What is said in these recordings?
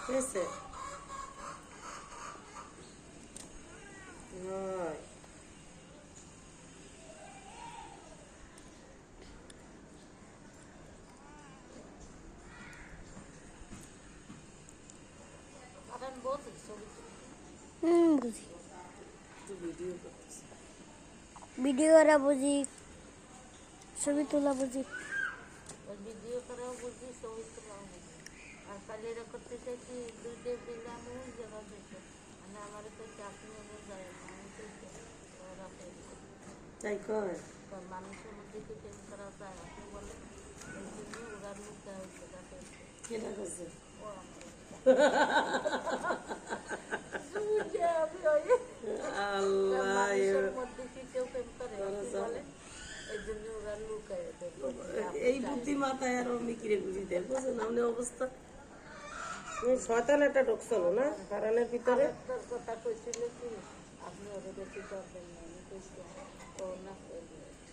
হয়েছে বুঝি ভিডিও করা বুঝি ছবি তোলা বুঝি ভিডিও করাও বুঝি ছবি তোলাও বুঝি আর কালি এরা করতে চাইছি দুইটা দিলাম ওই জায়গা দিতে মানে আমার তো চাকরি হয়ে যায় না আমি তো ওরা তাই কয় মানুষের মধ্যে তো চেঞ্জ করা যায় আপনি বলে এই জন্য ওরা লুকা হচ্ছে তাকে কেনা করছে ও মানুষের মধ্যে কি কেউ প্রেম করে বলে এই জন্য ওরা লুকায় এই বুদ্ধিমাতায় আর অমনি কিরে বুঝিতে বুঝো না অমনি অবস্থা শয়তান একটা ঢুকছিল না কারণের ভিতরে তোর কথা কইছিল কি আপনি ওদের বেশি করবেন না আমি কইছি ও না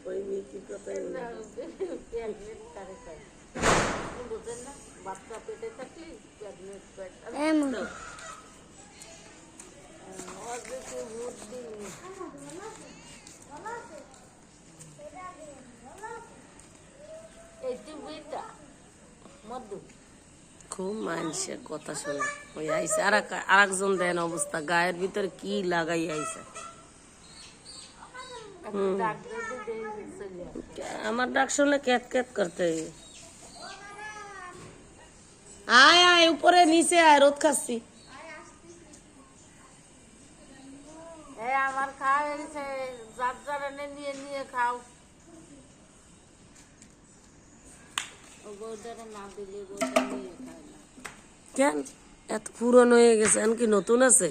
ওই মেয়ে কি কথাই বুঝেন না বাচ্চা পেটে থাকলে প্রেগনেন্ট এমন বুদ্ধি এই তুইটা মধু খুব মানুষের কথা শোনে ওই আইসে আর একজন দেন অবস্থা গায়ের ভিতরে কি লাগাই আইসে আমার ডাক শুনলে ক্যাত ক্যাত করতে আয় আয় উপরে নিচে আয় রোদ খাচ্ছি আমার খাওয়া হয়েছে যার যার এনে নিয়ে নিয়ে খাও বউটারে না দিলে বউটা নিয়ে খায় না কেন এত পুরনো হয়ে গেছে কি নতুন আছে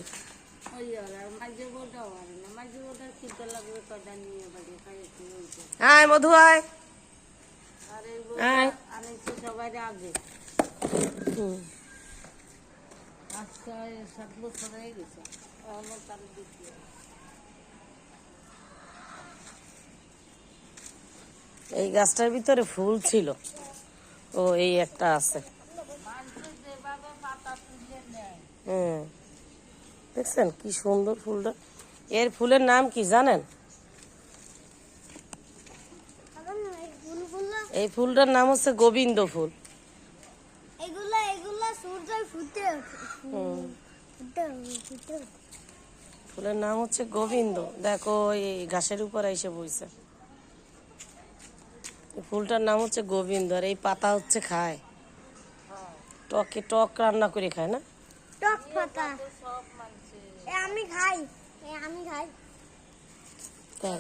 ওই আর মাঝে বউটাও আর না মাঝে বউটার খিদে লাগবে কটা নিয়ে বাড়ি খাই একটু হয়েছে আয় মধু আয় আর এই বউটা আনেছে সবাই আগে আজকে 7 বছর হয়ে গেছে এখনো তার দ্বিতীয় এই গাছটার ভিতরে ফুল ছিল ও এই একটা আছে হ্যাঁ দেখছেন কি সুন্দর ফুলটা এর ফুলের নাম কি জানেন এই ফুলটার নাম হচ্ছে গোবিন্দ ফুল ফুলের নাম হচ্ছে গোবিন্দ দেখো এই ঘাসের উপর এসে বইছে ফুলটার নাম হচ্ছে গোবিন্দ আর এই পাতা হচ্ছে খায় টকে টক রান্না করে খায় না টক পাতা আমি খাই তাই